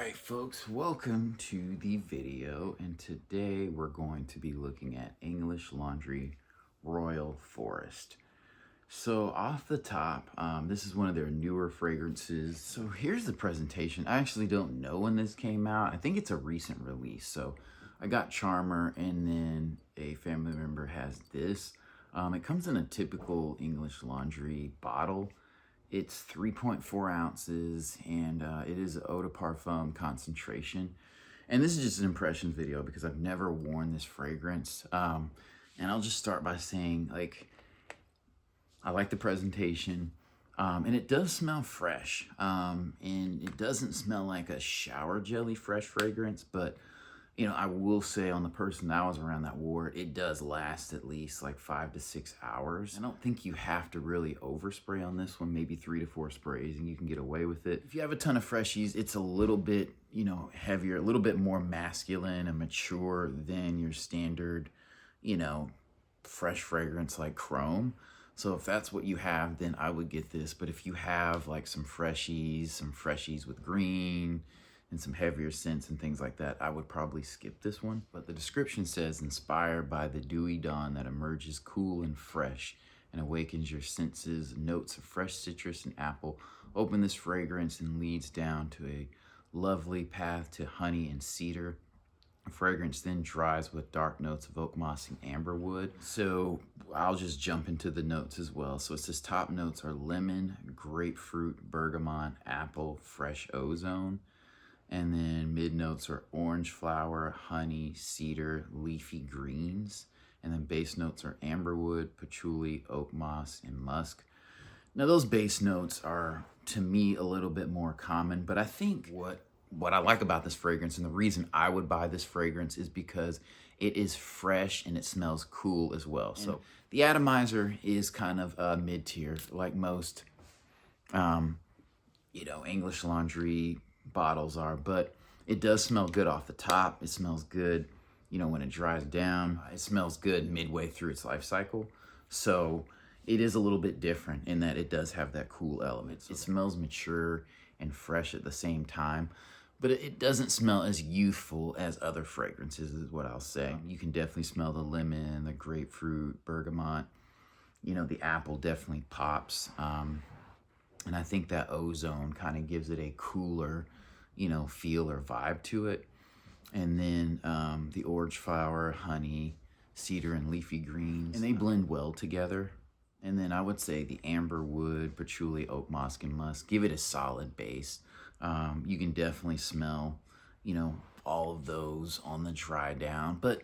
Alright folks, welcome to the video, and today we're going to be looking at English Laundry Royal Forest. So off the top, this is one of their newer fragrances. So here's the presentation. I actually don't know when this came out. I think it's a recent release. So I got Charmer, and then a family member has this. It comes in a typical English Laundry bottle. It's 3.4 ounces, and it is eau de parfum concentration. And this is just an impression video because I've never worn this fragrance. And I'll just start by saying, I like the presentation, and it does smell fresh. And it doesn't smell like a shower jelly fresh fragrance, but I will say on the person that I was around that wore it, it does last at least like 5 to 6 hours. I don't think you have to really overspray on this one, maybe 3 to 4 sprays and you can get away with it. If you have a ton of freshies, it's a little bit, heavier, a little bit more masculine and mature than your standard, fresh fragrance like Chrome. So if that's what you have, then I would get this. But if you have like some freshies with green, and some heavier scents and things like that, I would probably skip this one. But the description says, inspired by the dewy dawn that emerges cool and fresh and awakens your senses, notes of fresh citrus and apple open this fragrance and leads down to a lovely path to honey and cedar. The fragrance then dries with dark notes of oak moss and amberwood. So I'll just jump into the notes as well. So it says top notes are lemon, grapefruit, bergamot, apple, fresh ozone. And then mid notes are orange flower, honey, cedar, leafy greens. And then base notes are amberwood, patchouli, oak moss, and musk. Now those base notes are, to me, a little bit more common, but I think what I like about this fragrance and the reason I would buy this fragrance is because it is fresh and it smells cool as well. So the atomizer is kind of mid-tier, like most, English Laundry bottles are, but it does smell good off the top. It smells good, when it dries down. It smells good midway through its life cycle. So it is a little bit different in that it does have that cool element. It smells mature and fresh at the same time, but it doesn't smell as youthful as other fragrances is what I'll say. You can definitely smell the lemon, the grapefruit, bergamot, the apple definitely pops. And I think that ozone kind of gives it a cooler, feel or vibe to it. And then the orange flower, honey, cedar, and leafy greens, and they blend well together. And then I would say the amber wood, patchouli, oak moss, and musk give it a solid base. You can definitely smell, all of those on the dry down. But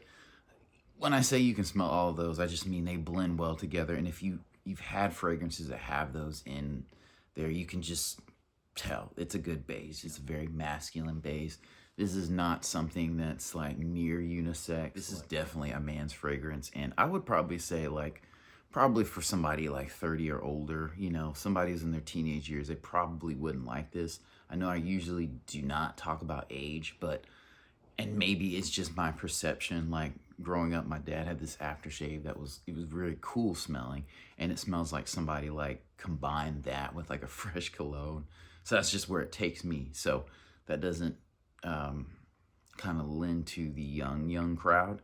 when I say you can smell all of those, I just mean they blend well together. And if you've had fragrances that have those in there, you can just tell it's a good base. It's a very masculine base. This is not something that's like near unisex. This is definitely a man's fragrance, and I would probably say probably for somebody like 30 or older, somebody who's in their teenage years, they probably wouldn't like this. I know I usually do not talk about age, and maybe it's just my perception. Like growing up, my dad had this aftershave it was really cool smelling, and it smells like somebody like combined that with like a fresh cologne. So that's just where it takes me. So that doesn't kind of lend to the young crowd,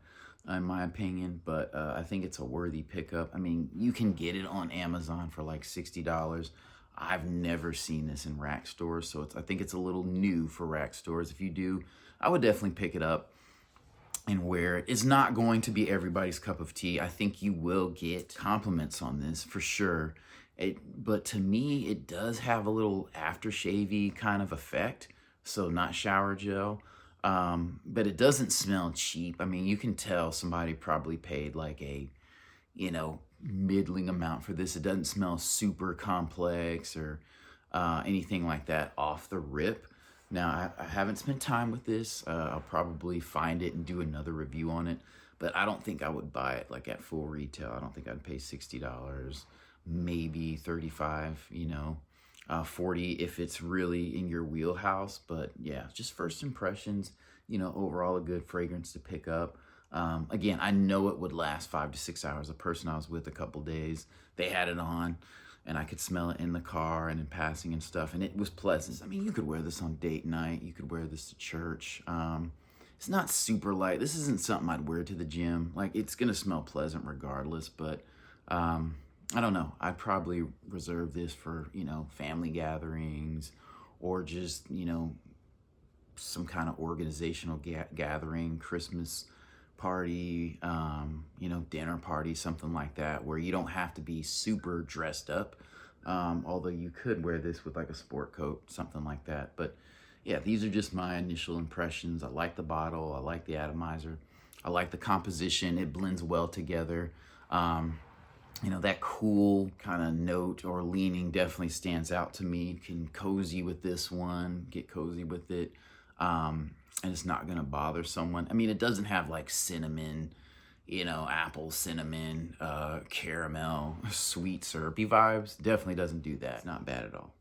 in my opinion. But I think it's a worthy pickup. I mean, you can get it on Amazon for like $60. I've never seen this in rack stores, so I think it's a little new for rack stores. If you do, I would definitely pick it up and wear it. It's not going to be everybody's cup of tea. I think you will get compliments on this for sure. But to me, it does have a little aftershave-y kind of effect. So not shower gel, but it doesn't smell cheap. I mean, you can tell somebody probably paid like a, middling amount for this. It doesn't smell super complex or anything like that off the rip. Now, I haven't spent time with this. I'll probably find it and do another review on it, but I don't think I would buy it like at full retail. I don't think I'd pay $60, maybe $35, $40 if it's really in your wheelhouse. But yeah, just first impressions, overall a good fragrance to pick up. Again, I know it would last 5 to 6 hours. A person I was with a couple days, they had it on, and I could smell it in the car and in passing and stuff, and it was pleasant. I mean, you could wear this on date night. You could wear this to church. It's not super light. This isn't something I'd wear to the gym. Like, it's gonna smell pleasant regardless, but I don't know. I'd probably reserve this for, you know, family gatherings, or just, you know, some kind of organizational gathering, Christmas party, you know, dinner party, something like that, where you don't have to be super dressed up. Although you could wear this with like a sport coat, something like that. But yeah, these are just my initial impressions. I like the bottle. I like the atomizer. I like the composition. It blends well together. You know, that cool kind of note or leaning definitely stands out to me. You can cozy with this one, get cozy with it. And it's not gonna bother someone. I mean, it doesn't have like cinnamon, you know, apple, cinnamon, caramel, sweet syrupy vibes. Definitely doesn't do that. Not bad at all.